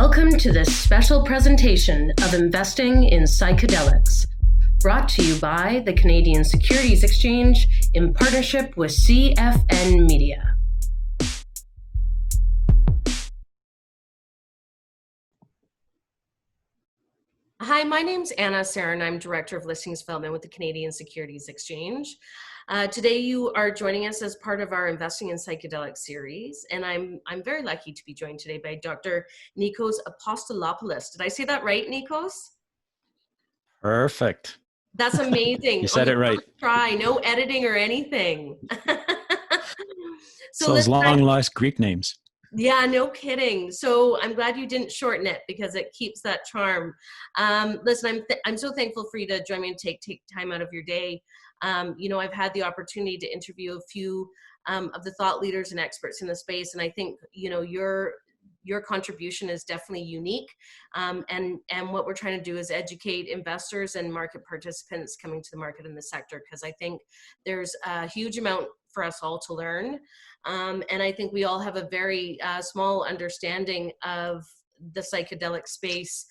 Welcome to this special presentation of Investing in Psychedelics, brought to you by the Canadian Securities Exchange in partnership with CFN Media. Hi, my name's Anna Serin. I'm Director of Listings Development with the Canadian Securities Exchange. Today you are joining us as part of our Investing in Psychedelics series, and I'm very lucky to be joined today by Dr. Nikos Apostolopoulos. Did I say that right, Nikos? Perfect. That's amazing. You said it right. Try, no editing or anything. So those long last Greek names. Yeah, no kidding. So I'm glad you didn't shorten it because it keeps that charm. Listen, I'm so thankful for you to join me and take time out of your day. I've had the opportunity to interview a few of the thought leaders and experts in the space, and I think your contribution is definitely unique. And what we're trying to do is educate investors and market participants coming to the market in the sector, because I think there's a huge amount for us all to learn. And I think we all have a very small understanding of the psychedelic space,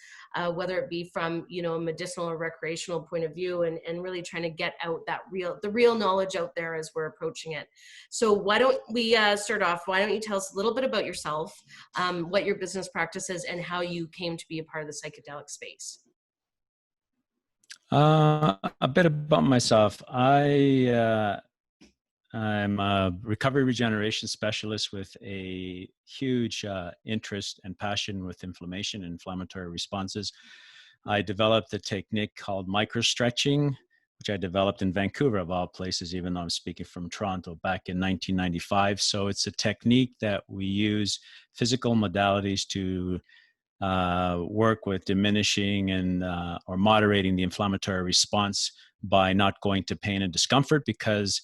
whether it be from a medicinal or recreational point of view, and really trying to get out the real knowledge out there as we're approaching it. So why don't we start off? Why don't you tell us a little bit about yourself, what your business practice is, and how you came to be a part of the psychedelic space? A bit about myself. I'm a recovery regeneration specialist with a huge interest and passion with inflammation and inflammatory responses. I developed a technique called microStretching, which I developed in Vancouver, of all places, even though I'm speaking from Toronto, back in 1995. So it's a technique that we use physical modalities to work with diminishing and or moderating the inflammatory response by not going to pain and discomfort, because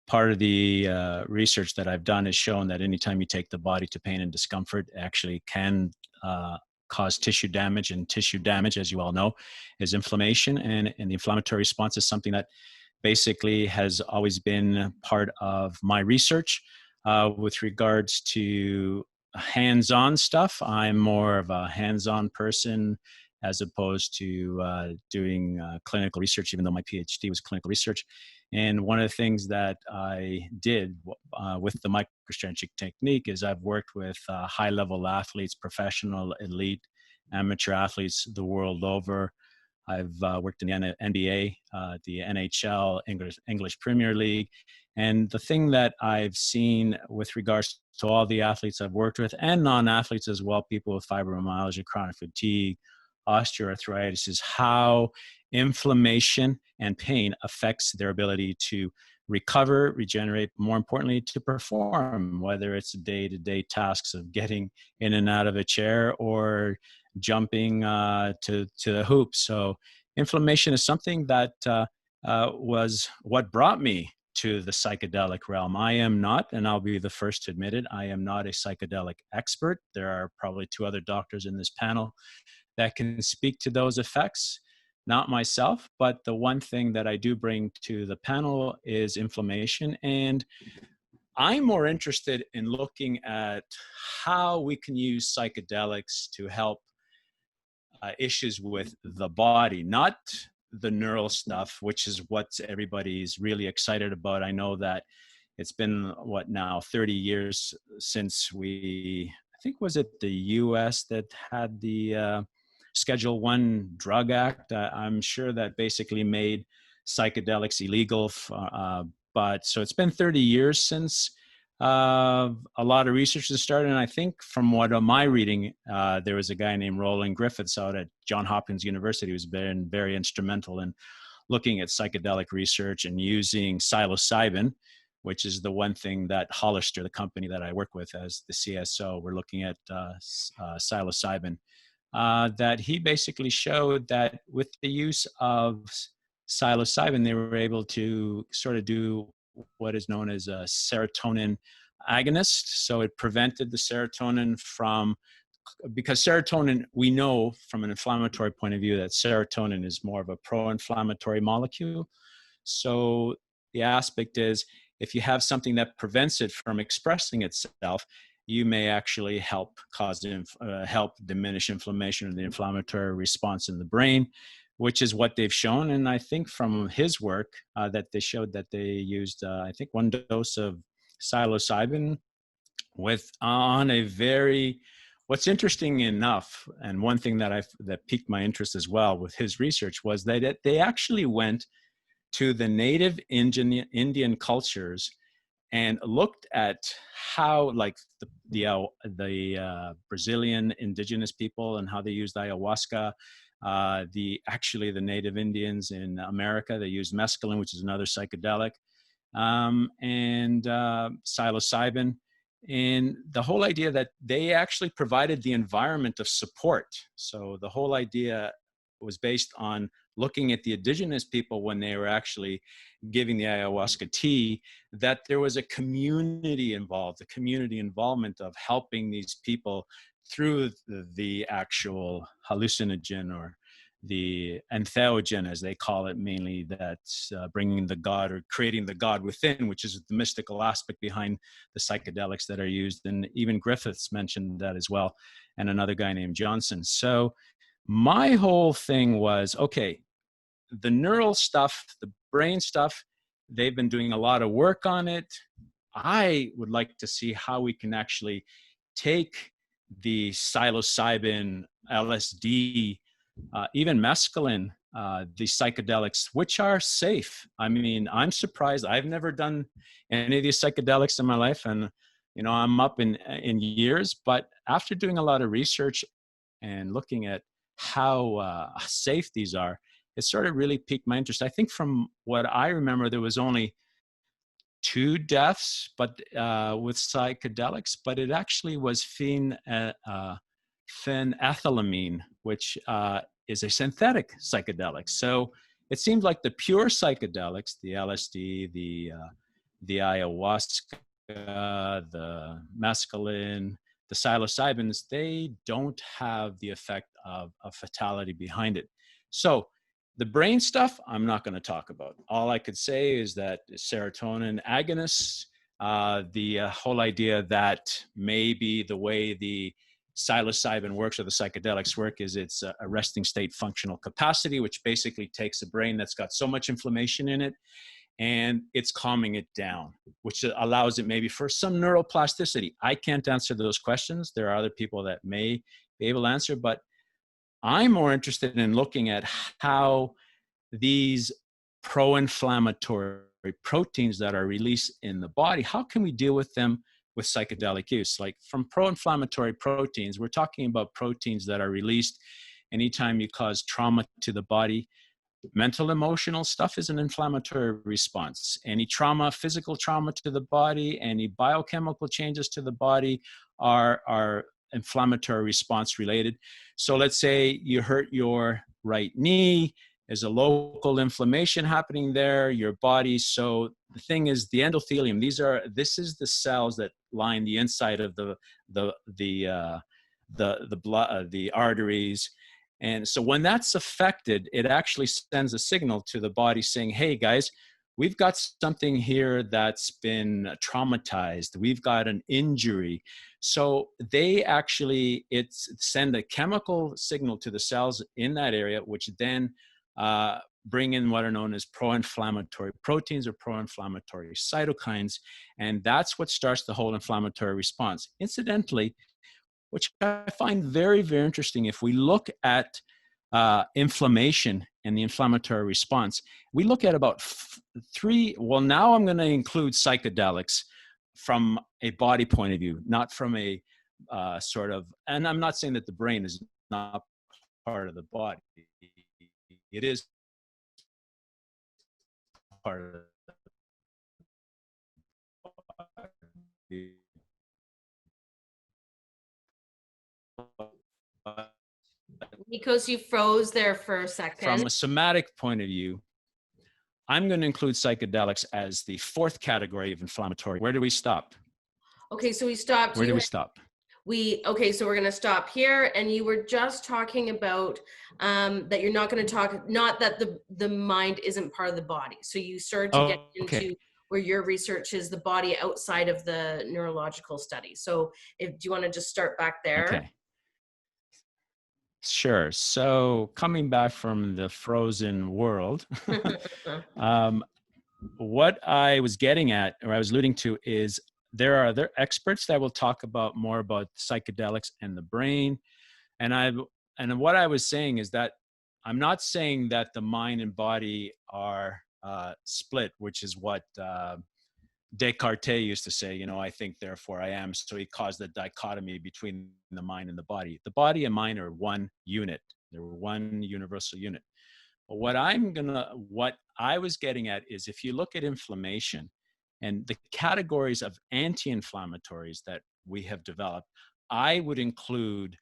part of the research that I've done has shown that anytime you take the body to pain and discomfort, it actually can cause tissue damage, and tissue damage, as you all know, is inflammation, and the inflammatory response is something that basically has always been part of my research. With regards to hands-on stuff, I'm more of a hands-on person as opposed to doing clinical research, even though my PhD was clinical research. And one of the things that I did with the microStretching technique is I've worked with high-level athletes, professional, elite, amateur athletes the world over. I've worked in the NBA, the NHL, English Premier League. And the thing that I've seen with regards to all the athletes I've worked with, and non-athletes as well, people with fibromyalgia, chronic fatigue, osteoarthritis, is how inflammation and pain affects their ability to recover, regenerate, more importantly, to perform, whether it's day-to-day tasks of getting in and out of a chair or jumping to the hoop. So inflammation is something that was what brought me to the psychedelic realm. I am not, and I'll be the first to admit it, I am not a psychedelic expert. There are probably two other doctors in this panel that can speak to those effects, not myself. But the one thing that I do bring to the panel is inflammation. And I'm more interested in looking at how we can use psychedelics to help issues with the body, not the neural stuff, which is what everybody's really excited about. I know that it's been, 30 years since I think, was it the US that had the Schedule 1 Drug Act? I'm sure that basically made psychedelics illegal. But so it's been 30 years since a lot of research has started. And I think from what my reading, there was a guy named Roland Griffiths out at Johns Hopkins University who's been very instrumental in looking at psychedelic research and using psilocybin, which is the one thing that Hollister, the company that I work with as the CSO, we're looking at psilocybin. That he basically showed that with the use of psilocybin, they were able to sort of do what is known as a serotonin agonist. So it prevented the serotonin because serotonin, we know from an inflammatory point of view that serotonin is more of a pro-inflammatory molecule. So the aspect is, if you have something that prevents it from expressing itself, you may actually help help diminish inflammation or the inflammatory response in the brain, which is what they've shown. And I think from his work that they showed that they used, I think, 1 dose of psilocybin with on a very, what's interesting enough, and one thing that piqued my interest as well with his research was that they actually went to the native Indian cultures and looked at how, like the Brazilian indigenous people and how they used ayahuasca. The native Indians in America, they used mescaline, which is another psychedelic, and psilocybin. And the whole idea that they actually provided the environment of support. So the whole idea was based on looking at the indigenous people when they were actually giving the ayahuasca tea, that there was a community involved, the community involvement of helping these people through the actual hallucinogen, or the entheogen, as they call it, mainly that's bringing the God or creating the God within, which is the mystical aspect behind the psychedelics that are used. And even Griffiths mentioned that as well, and another guy named Johnson. So my whole thing was, okay, the neural stuff, the brain stuff, they've been doing a lot of work on it. I would like to see how we can actually take the psilocybin, LSD, even mescaline, the psychedelics, which are safe. I mean, I'm surprised. I've never done any of these psychedelics in my life, and I'm up in years. But after doing a lot of research and looking at how safe these are, it sort of really piqued my interest. I think from what I remember, there was only 2 deaths, but with psychedelics, but it actually was phenethylamine, which is a synthetic psychedelic. So it seemed like the pure psychedelics, the LSD, the ayahuasca, the mescaline, the psilocybins, they don't have the effect of fatality behind it. So the brain stuff, I'm not going to talk about. All I could say is that serotonin agonists, the whole idea that maybe the way the psilocybin works, or the psychedelics work, is it's a resting state functional capacity, which basically takes a brain that's got so much inflammation in it and it's calming it down, which allows it maybe for some neuroplasticity. I can't answer those questions. There are other people that may be able to answer, but I'm more interested in looking at how these pro-inflammatory proteins that are released in the body, how can we deal with them with psychedelic use? Like from pro-inflammatory proteins, we're talking about proteins that are released anytime you cause trauma to the body. Mental, emotional stuff is an inflammatory response. Any trauma, physical trauma to the body, any biochemical changes to the body are inflammatory response related. So let's say you hurt your right knee, there's a local inflammation happening there, your body. So the thing is, the endothelium, this is the cells that line the inside of the blood, the arteries. And so when that's affected, it actually sends a signal to the body saying, hey guys, we've got something here that's been traumatized. We've got an injury. So they actually, send a chemical signal to the cells in that area, which then bring in what are known as pro-inflammatory proteins or pro-inflammatory cytokines. And that's what starts the whole inflammatory response. Incidentally, which I find very, very interesting, if we look at inflammation and the inflammatory response, we look at about now I'm going to include psychedelics from a body point of view, not from a and I'm not saying that the brain is not part of the body. It is part of the body. Nikos, you froze there for a second. From a somatic point of view, I'm going to include psychedelics as the 4th category of inflammatory. Where do we stop? Okay, so we stopped. Where do we stop? Okay, so we're going to stop here. And you were just talking about that you're not going to talk, not that the mind isn't part of the body. So you started to get into where your research is the body outside of the neurological study. So do you want to just start back there? Okay. Sure. So coming back from the frozen world, um, what I was getting at, or I was alluding to, is there are other experts that will talk about more about psychedelics and the brain. And what I was saying is that I'm not saying that the mind and body are split, which is what Descartes used to say, I think, therefore I am. So he caused the dichotomy between the mind and the body. The body and mind are one unit. They're one universal unit. But what I was getting at is, if you look at inflammation and the categories of anti-inflammatories that we have developed, I would include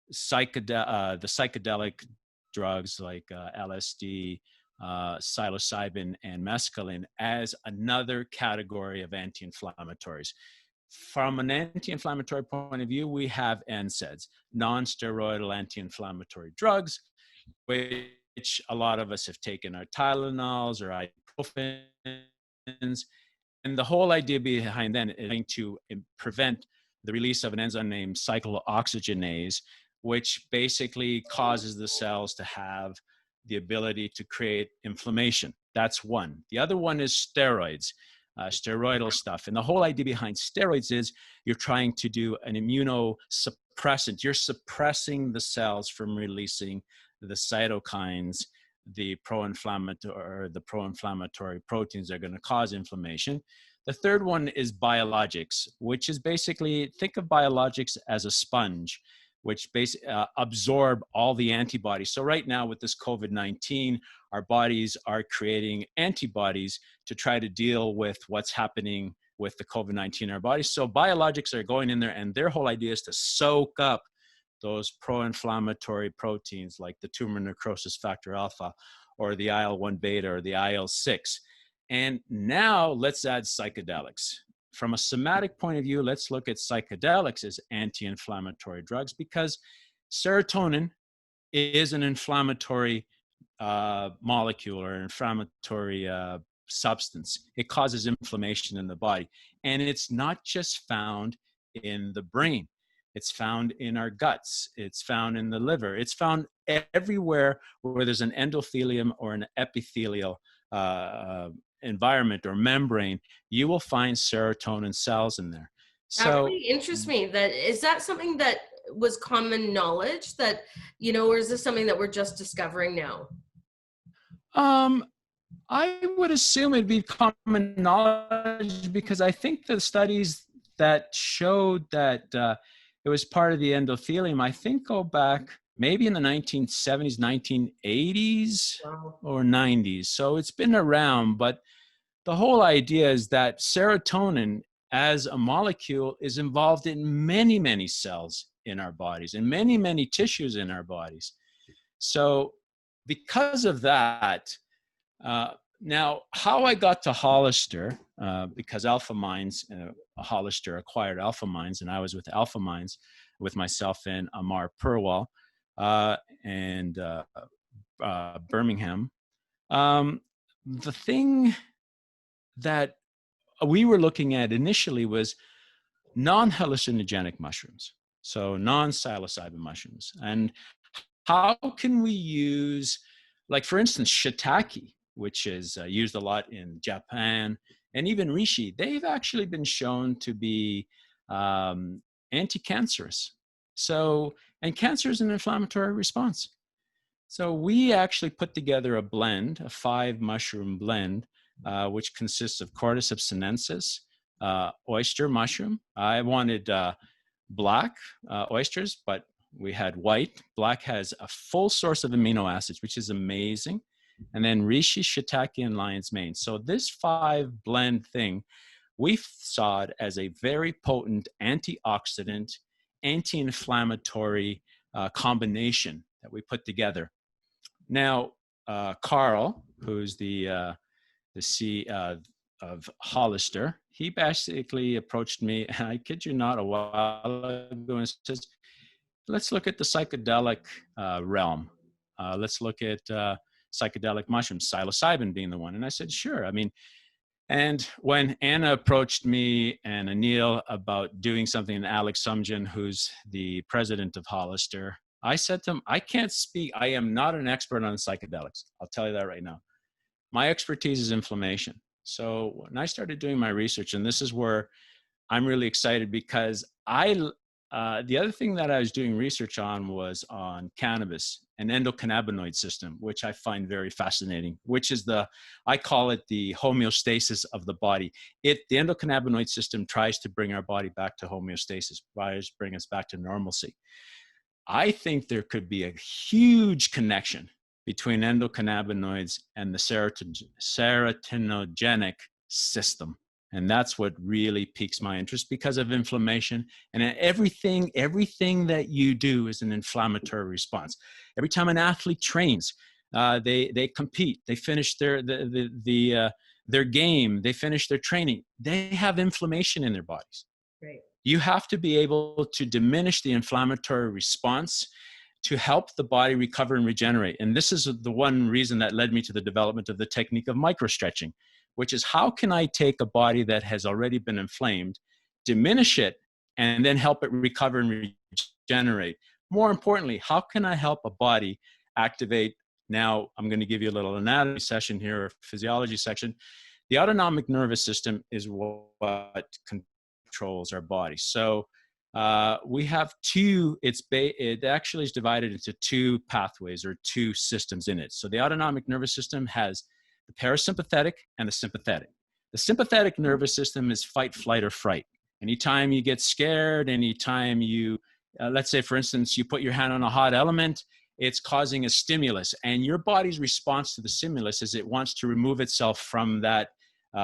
the psychedelic drugs like LSD, psilocybin, and mescaline as another category of anti-inflammatories. From an anti-inflammatory point of view, we have NSAIDs, non-steroidal anti-inflammatory drugs, which a lot of us have taken, our Tylenols or ibuprofens. And the whole idea behind that is to prevent the release of an enzyme named cyclooxygenase, which basically causes the cells to have the ability to create inflammation. That's one. The other one is steroids, steroidal stuff. And the whole idea behind steroids is you're trying to do an immunosuppressant. You're suppressing the cells from releasing the cytokines, the pro-inflammatory proteins that are going to cause inflammation. The third one is biologics, which is basically, think of biologics as a sponge, which absorb all the antibodies. So right now with this COVID-19, our bodies are creating antibodies to try to deal with what's happening with the COVID-19 in our bodies. So biologics are going in there, and their whole idea is to soak up those pro-inflammatory proteins like the tumor necrosis factor alpha or the IL-1 beta or the IL-6. And now let's add psychedelics. From a somatic point of view, let's look at psychedelics as anti-inflammatory drugs, because serotonin is an inflammatory molecule or inflammatory substance. It causes inflammation in the body. And it's not just found in the brain. It's found in our guts. It's found in the liver. It's found everywhere where there's an endothelium or an epithelial environment or membrane. You will find serotonin cells in there. That really interests me. Is that something that was common knowledge that, or is this something that we're just discovering now? I would assume it'd be common knowledge, because I think the studies that showed that it was part of the endothelium, I think, go back maybe in the 1970s, 1980s, wow, or 90s. So it's been around, but the whole idea is that serotonin as a molecule is involved in many, many cells in our bodies and many, many tissues in our bodies. So because of that, now how I got to Hollister, because AlphaMinds, Hollister acquired AlphaMinds, and I was with AlphaMinds with myself and Amar Purwal and Birmingham. The thing that we were looking at initially was non-hallucinogenic mushrooms, so non-psilocybin mushrooms. And how can we use, like for instance, shiitake, which is used a lot in Japan, and even reishi, they've actually been shown to be anti-cancerous. So, and cancer is an inflammatory response. So we actually put together a blend, a 5-mushroom blend, which consists of Cordyceps sinensis, oyster mushroom. I wanted black oysters, but we had white. Black has a full source of amino acids, which is amazing. And then reishi, shiitake, and lion's mane. So this 5 blend thing, we saw it as a very potent antioxidant, anti-inflammatory combination that we put together. Now, Carl, who's the C of Hollister, he basically approached me, and I kid you not, a while ago, and says, let's look at the psychedelic realm. Let's look at psychedelic mushrooms, psilocybin being the one. And I said, sure. I mean, And when Anna approached me and Anil about doing something, and Alex Sumjan, who's the president of Hollister, I said to him, I can't speak. I am not an expert on psychedelics. I'll tell you that right now. My expertise is inflammation. So when I started doing my research, and this is where I'm really excited, because the other thing that I was doing research on was on cannabis and endocannabinoid system, which I find very fascinating, which is I call it the homeostasis of the body. The endocannabinoid system tries to bring our body back to homeostasis, tries to bring us back to normalcy. I think there could be a huge connection between endocannabinoids and the serotoninogenic system. And that's what really piques my interest, because of inflammation. And everything that you do is an inflammatory response. Every time an athlete trains, they compete, they finish their game, they finish their training, they have inflammation in their bodies. Right. You have to be able to diminish the inflammatory response to help the body recover and regenerate. And this is the one reason that led me to the development of the technique of microstretching, which is, how can I take a body that has already been inflamed, diminish it, and then help it recover and regenerate? More importantly, how can I help a body activate? Now, I'm going to give you a little anatomy session here, or physiology section. The autonomic nervous system is what controls our body. So we have it actually is divided into two pathways, or two systems in it. So the autonomic nervous system has the parasympathetic and the sympathetic. The sympathetic nervous system is fight, flight, or fright. Anytime you get scared, anytime you, let's say, for instance, you put your hand on a hot element, it's causing a stimulus. And your body's response to the stimulus is it wants to remove itself from that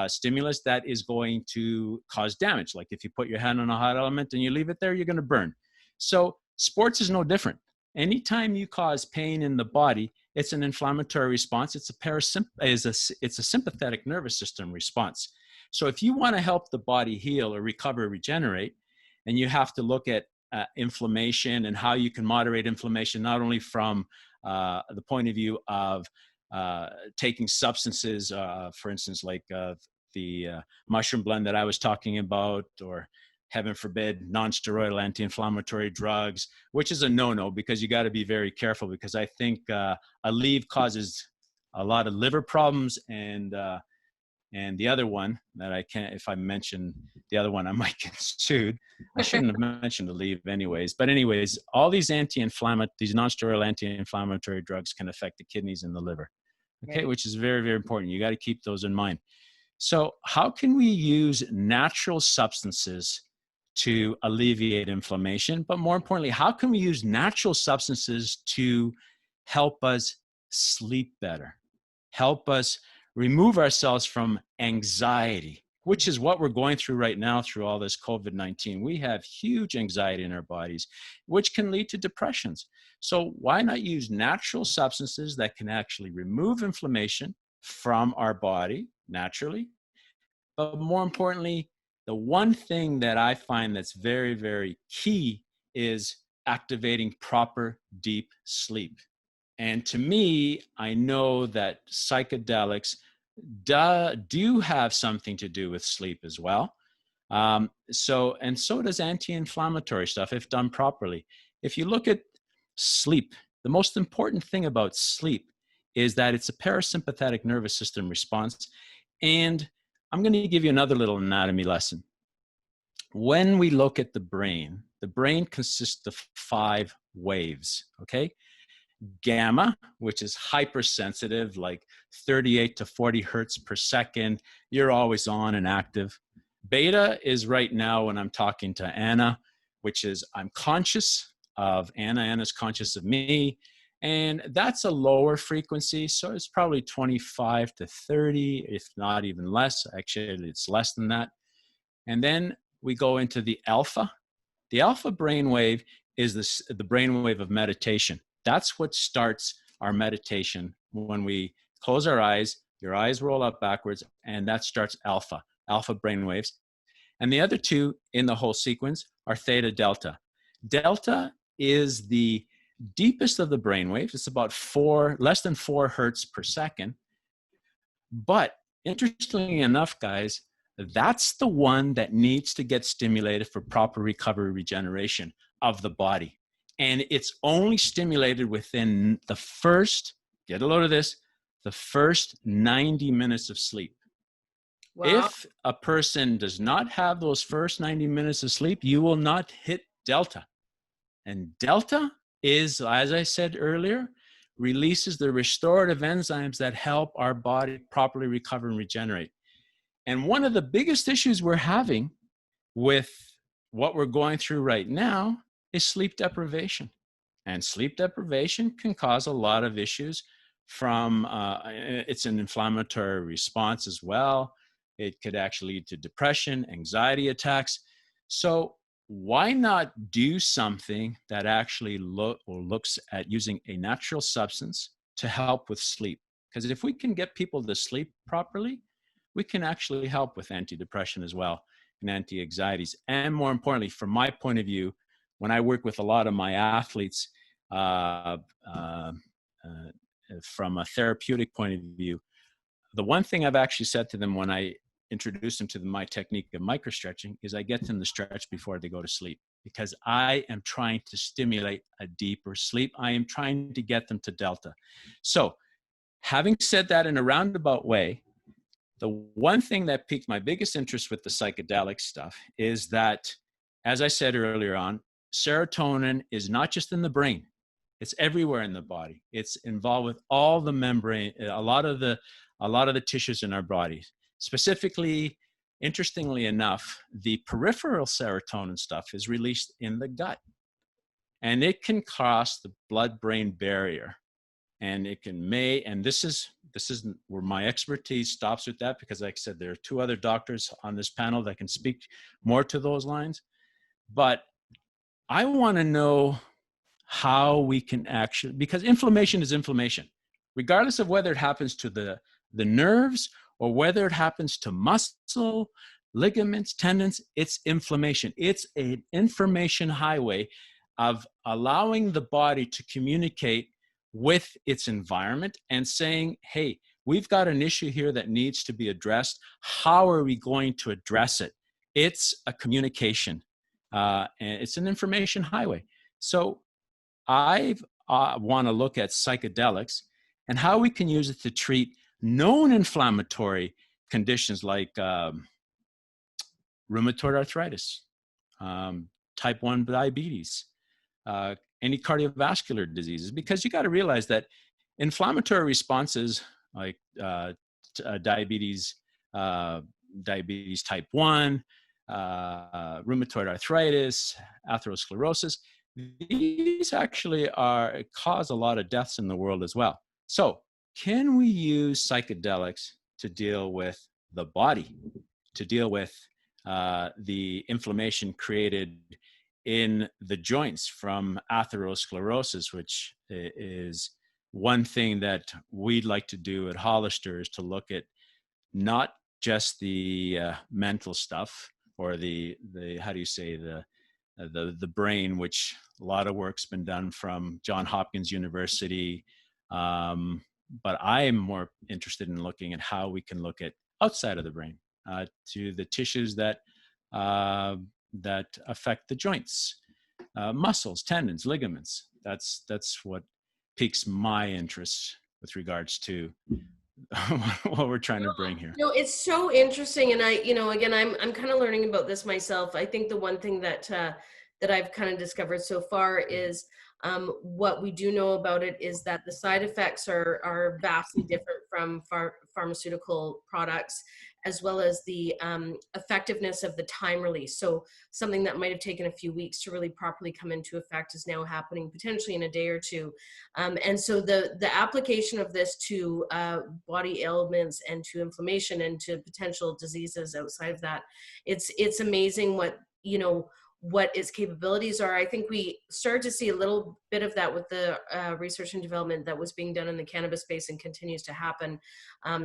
stimulus that is going to cause damage. Like if you put your hand on a hot element and you leave it there, you're going to burn. So sports is no different. Anytime you cause pain in the body, it's an inflammatory response. It's a sympathetic nervous system response. So if you want to help the body heal or recover, regenerate, and you have to look at inflammation and how you can moderate inflammation, not only from the point of view of taking substances, for instance, like the mushroom blend that I was talking about, or heaven forbid, non-steroidal anti-inflammatory drugs, which is a no-no, because you got to be very careful, because I think Aleve causes a lot of liver problems, and the other one that I can't, if I mention the other one, I might get sued. I shouldn't have mentioned Aleve anyways. But anyways, all these these non-steroidal anti-inflammatory drugs can affect the kidneys and the liver, okay, right, which is very, very important. You got to keep those in mind. So how can we use natural substances to alleviate inflammation? But more importantly, how can we use natural substances to help us sleep better, help us remove ourselves from anxiety, which is what we're going through right now through all this COVID-19. We have huge anxiety in our bodies, which can lead to depressions. So why not use natural substances that can actually remove inflammation from our body naturally? But more importantly, the one thing that I find that's very, very key is activating proper deep sleep. And to me, I know that psychedelics do have something to do with sleep as well. So does anti-inflammatory stuff if done properly. If you look at sleep, the most important thing about sleep is that it's a parasympathetic nervous system response. And I'm going to give you another little anatomy lesson. When we look at the brain consists of 5 waves, okay? Gamma, which is hypersensitive, like 38 to 40 hertz per second. You're always on and active. Beta is right now when I'm talking to Anna, which is I'm conscious of Anna, Anna's conscious of me. And that's a lower frequency. So it's probably 25 to 30, if not even less. Actually, it's less than that. And then we go into the alpha. The alpha brainwave is the brainwave of meditation. That's what starts our meditation. When we close our eyes, your eyes roll up backwards, and that starts alpha brainwaves. And the other two in the whole sequence are theta, delta. Delta is the deepest of the brainwaves. It's about less than 4 hertz per second. But interestingly enough, guys, that's the one that needs to get stimulated for proper recovery regeneration of the body. And it's only stimulated within the first, get a load of this, the first 90 minutes of sleep. Wow. If a person does not have those first 90 minutes of sleep, you will not hit delta. And delta is, as I said earlier, releases the restorative enzymes that help our body properly recover and regenerate. And one of the biggest issues we're having with what we're going through right now is sleep deprivation. And sleep deprivation can cause a lot of issues from, it's an inflammatory response as well. It could actually lead to depression, anxiety attacks. So why not do something that actually looks at using a natural substance to help with sleep? Because if we can get people to sleep properly, we can actually help with antidepressant as well and anti-anxieties. And more importantly, from my point of view, when I work with a lot of my athletes, from a therapeutic point of view, the one thing I've actually said to them when I introduce them to my technique of microstretching is I get them to stretch before they go to sleep, because I am trying to stimulate a deeper sleep. I am trying to get them to delta. So having said that in a roundabout way, the one thing that piqued my biggest interest with the psychedelic stuff is that, as I said earlier on, serotonin is not just in the brain. It's everywhere in the body. It's involved with all the membrane, a lot of the tissues in our bodies. Specifically, interestingly enough, the peripheral serotonin stuff is released in the gut, and it can cross the blood-brain barrier. And it can and this is where my expertise stops with that, because like I said, there are two other doctors on this panel that can speak more to those lines. But I want to know how we can actually, because inflammation is inflammation, regardless of whether it happens to the nerves or whether it happens to muscle, ligaments, tendons, it's inflammation. It's an information highway of allowing the body to communicate with its environment and saying, hey, we've got an issue here that needs to be addressed. How are we going to address it? It's a communication, and it's an information highway. So I want to look at psychedelics and how we can use it to treat known inflammatory conditions like rheumatoid arthritis, type 1 diabetes, any cardiovascular diseases, because you got to realize that inflammatory responses like diabetes type 1, rheumatoid arthritis, atherosclerosis, these actually cause a lot of deaths in the world as well. So can we use psychedelics to deal with the body, to deal with the inflammation created in the joints from atherosclerosis, which is one thing that we'd like to do at Hollister, is to look at not just the mental stuff or the how do you say, the brain, which a lot of work's been done from Johns Hopkins University. But I am more interested in looking at how we can look at outside of the brain, to the tissues that affect the joints, muscles, tendons, ligaments. That's what piques my interest with regards to what we're trying to bring here. No, it's so interesting, and again, I'm kind of learning about this myself. I think the one thing that I've kind of discovered so far is what we do know about it is that the side effects are vastly different from pharmaceutical products, as well as the effectiveness of the time release. So something that might have taken a few weeks to really properly come into effect is now happening potentially in a day or two. And so the application of this to body ailments and to inflammation and to potential diseases outside of that, it's amazing what its capabilities are. I think we started to see a little bit of that with the research and development that was being done in the cannabis space and continues to happen.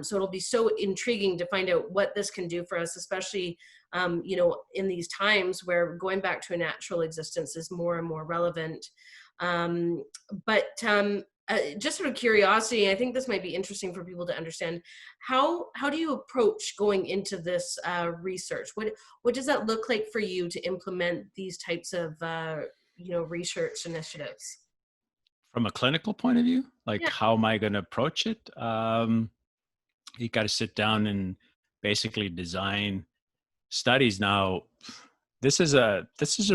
So it'll be so intriguing to find out what this can do for us, especially in these times where going back to a natural existence is more and more relevant. But just sort of curiosity, I think this might be interesting for people to understand. How do you approach going into this research? What does that look like for you to implement these types of research initiatives? From a clinical point of view, like Yeah, how am I going to approach it? You got to sit down and basically design studies. Now, this is a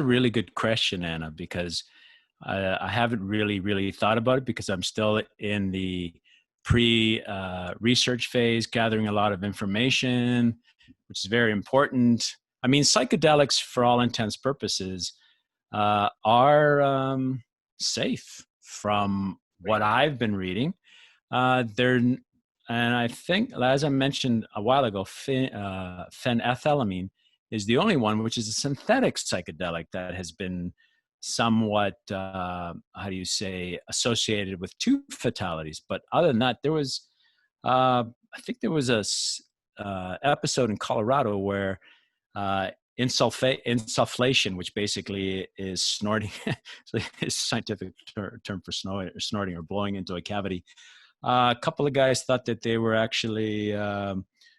really good question, Anna, because I haven't really thought about it because I'm still in the pre-research phase, gathering a lot of information, which is very important. I mean, psychedelics, for all intents purposes, are safe from what right. I've been reading. They're, and I think, as I mentioned a while ago, phenethylamine is the only one, which is a synthetic psychedelic that has been somewhat, how do you say, associated with two fatalities. But other than that, there was, I think there was episode in Colorado where insufflation, which basically is snorting, it's a scientific term for snorting or blowing into a cavity. A couple of guys thought that they were actually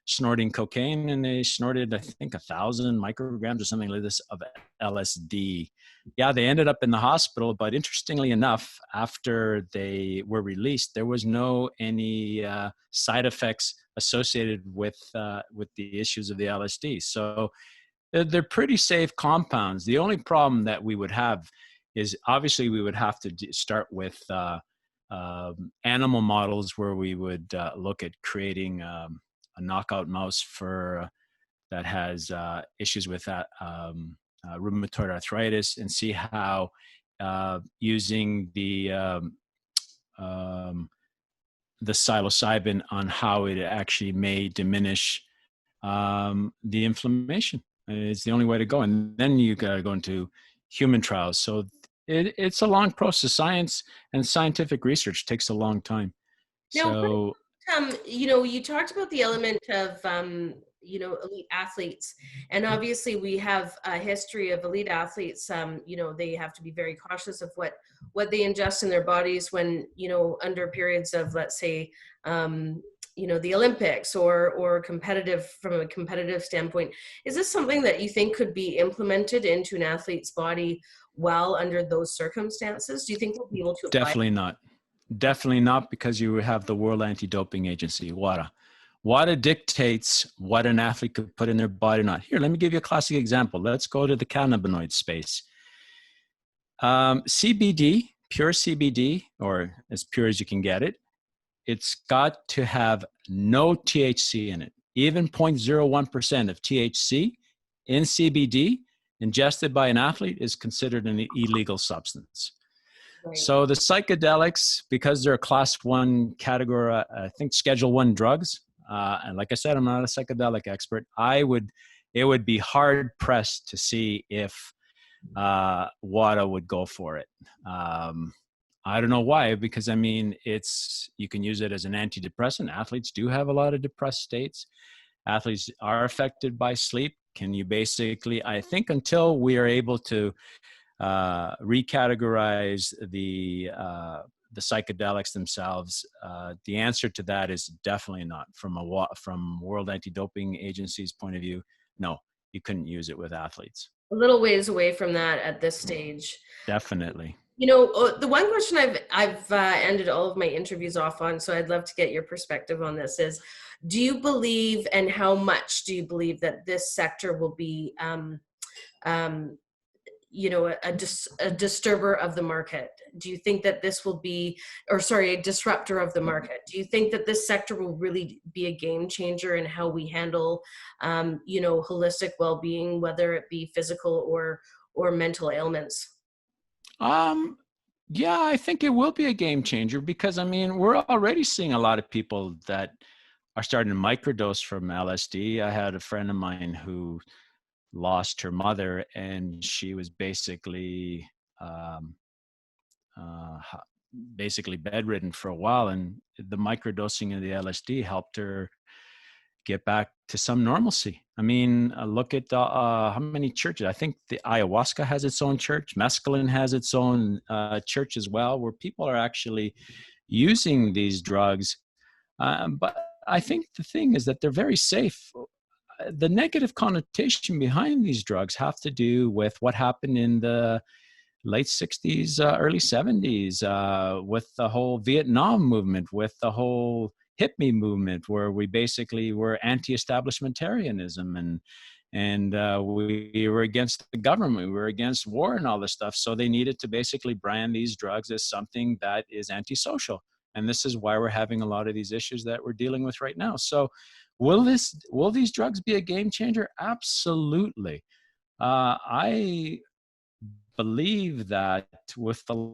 snorting cocaine, and they snorted, I think, 1,000 micrograms or something like this of LSD. Yeah, they ended up in the hospital, but interestingly enough, after they were released, there was no any side effects associated with the issues of the LSD. So they're pretty safe compounds. The only problem that we would have is obviously we would have to start with animal models where we would look at creating a knockout mouse for that has issues with that rheumatoid arthritis, and see how using the psilocybin on how it actually may diminish the inflammation. It's the only way to go, and then you got to go into human trials. So it's a long process. Science and scientific research takes a long time. Now, So you talked about the element of, elite athletes, and obviously we have a history of elite athletes. They have to be very cautious of what they ingest in their bodies when, under periods of, let's say, the Olympics or competitive, from a competitive standpoint. Is this something that you think could be implemented into an athlete's body well under those circumstances? Do you think we'll be able to apply? definitely not. Definitely not, because you have the World Anti-Doping Agency, WADA. WADA dictates what an athlete could put in their body or not. Here, let me give you a classic example. Let's go to the cannabinoid space. CBD, pure CBD, or as pure as you can get it, it's got to have no THC in it. Even 0.01% of THC in CBD ingested by an athlete is considered an illegal substance. Right. So the psychedelics, because they're a class 1 category, I think Schedule 1 drugs, and like I said, I'm not a psychedelic expert. It would be hard pressed to see if WADA would go for it. I don't know why, because I mean, you can use it as an antidepressant. Athletes do have a lot of depressed states. Athletes are affected by sleep. Can you basically, I think until we are able to recategorize the psychedelics themselves, the answer to that is definitely not. From World Anti-Doping Agency's point of view, no, you couldn't use it with athletes. A little ways away from that at this stage. Definitely. The one question I've ended all of my interviews off on, so I'd love to get your perspective on this, is: do you believe, and how much do you believe, that this sector will be a disturber of the market? Do you think that this will be, a disruptor of the market? Do you think that this sector will really be a game changer in how we handle, holistic well-being, whether it be physical or mental ailments? Yeah, I think it will be a game changer, because I mean, we're already seeing a lot of people that are starting to microdose from LSD. I had a friend of mine who lost her mother, and she was basically uh, basically bedridden for a while, and the microdosing of the LSD helped her get back to some normalcy. I mean, look at how many churches. I think the ayahuasca has its own church. Mescaline has its own church as well, where people are actually using these drugs. But I think the thing is that they're very safe. The negative connotation behind these drugs have to do with what happened in the late 60s, early 70s, with the whole Vietnam movement, with the whole hippie movement, where we basically were anti-establishmentarianism, and we were against the government, we were against war and all this stuff. So they needed to basically brand these drugs as something that is antisocial. And this is why we're having a lot of these issues that we're dealing with right now. So will these drugs be a game changer? Absolutely. I believe that with a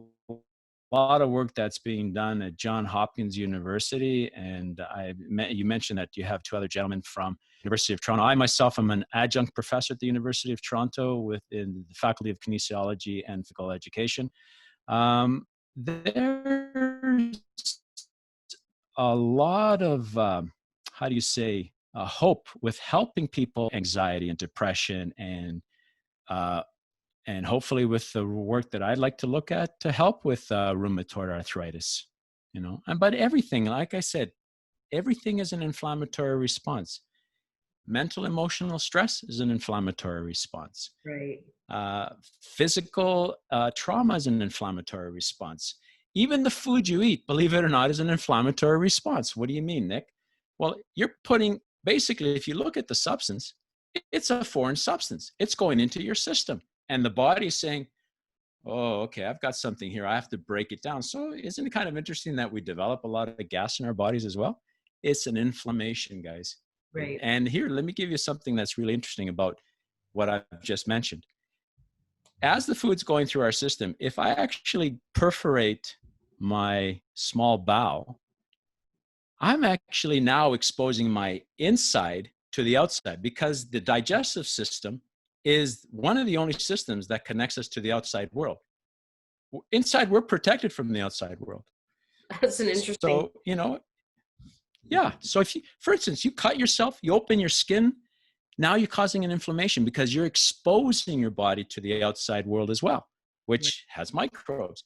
lot of work that's being done at Johns Hopkins University, and you mentioned that you have two other gentlemen from University of Toronto. I myself am an adjunct professor at the University of Toronto within the Faculty of Kinesiology and Physical Education. There's a lot of, hope with helping people anxiety and depression, and hopefully with the work that I'd like to look at to help with rheumatoid arthritis, but everything, like I said, everything is an inflammatory response. Mental, emotional stress is an inflammatory response. Right. Physical trauma is an inflammatory response. Even the food you eat, believe it or not, is an inflammatory response. What do you mean, Nick? Well, you're putting, basically, if you look at the substance, it's a foreign substance. It's going into your system. And the body is saying, oh, okay, I've got something here. I have to break it down. So isn't it kind of interesting that we develop a lot of gas in our bodies as well? It's an inflammation, guys. Right. And here, let me give you something that's really interesting about what I've just mentioned. As the food's going through our system, if I actually perforate my small bowel, I'm actually now exposing my inside to the outside, because the digestive system is one of the only systems that connects us to the outside world. Inside, we're protected from the outside world. That's an interesting. So, yeah. So if you, for instance, you cut yourself, you open your skin, now you're causing an inflammation because you're exposing your body to the outside world as well, which has microbes.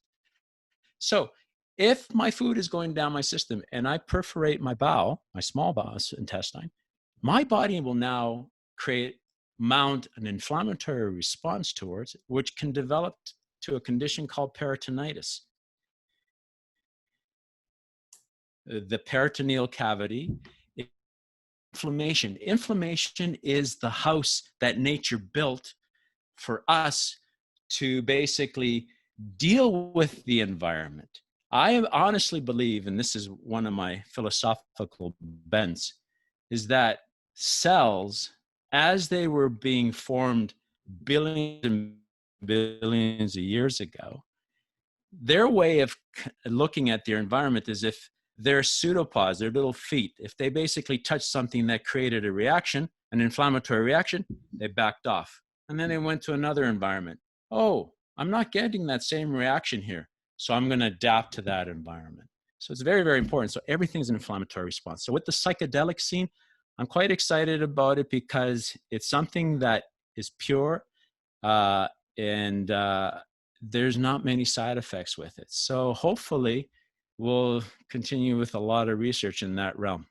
So if my food is going down my system and I perforate my bowel, my small bowel intestine, my body will now mount an inflammatory response towards it, which can develop to a condition called peritonitis. The peritoneal cavity, inflammation. Inflammation is the house that nature built for us to basically deal with the environment. I honestly believe, and this is one of my philosophical bents, is that cells, as they were being formed billions and billions of years ago, their way of looking at their environment is if their pseudopods, their little feet, if they basically touched something that created a reaction, an inflammatory reaction, they backed off. And then they went to another environment. Oh, I'm not getting that same reaction here, so I'm going to adapt to that environment. So it's very, very important. So everything's an inflammatory response. So with the psychedelic scene, I'm quite excited about it because it's something that is pure, and there's not many side effects with it. So hopefully we'll continue with a lot of research in that realm.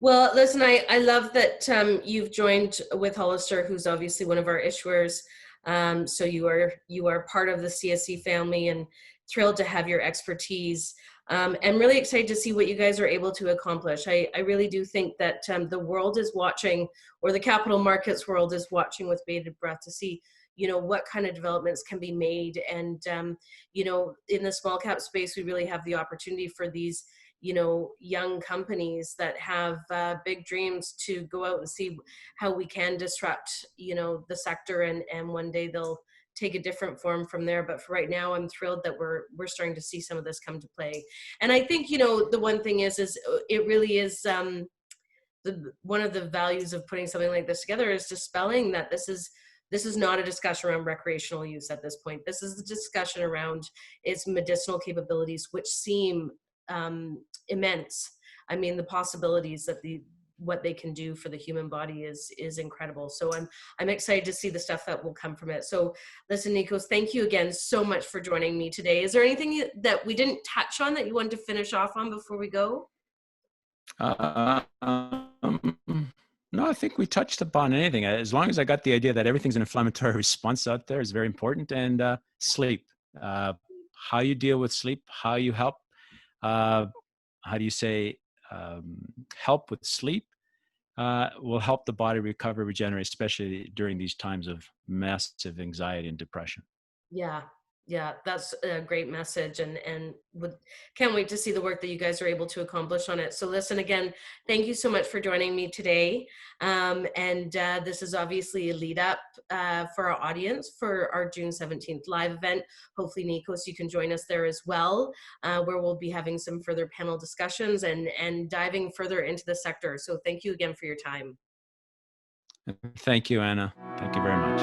Well, listen, I love that you've joined with Hollister, who's obviously one of our issuers. So you are part of the CSC family, and thrilled to have your expertise. And really excited to see what you guys are able to accomplish. I really do think that the world is watching, or the capital markets world is watching with bated breath to see, what kind of developments can be made. And, in the small cap space, we really have the opportunity for these, young companies that have big dreams to go out and see how we can disrupt, the sector, and one day they'll take a different form from there. But for right now, I'm thrilled that we're starting to see some of this come to play. And I think, the one thing is it really is one of the values of putting something like this together is dispelling that this is not a discussion around recreational use at this point. This is a discussion around its medicinal capabilities, which seem immense. I mean, the possibilities that what they can do for the human body is incredible. So I'm excited to see the stuff that will come from it. So listen, Nikos, thank you again so much for joining me today. Is there anything that we didn't touch on that you wanted to finish off on before we go? No, I think we touched upon anything. As long as I got the idea that everything's an inflammatory response out there is very important. And sleep, how you deal with sleep, how you help, how do you say, help with sleep will help the body recover, regenerate, especially during these times of massive anxiety and depression. Yeah, yeah, that's a great message, and can't wait to see the work that you guys are able to accomplish on it. So listen, again, thank you so much for joining me today. This is obviously a lead up for our audience for our June 17th live event. Hopefully, Nikos, you can join us there as well, where we'll be having some further panel discussions and diving further into the sector. So thank you again for your time. Thank you, Anna. Thank you very much.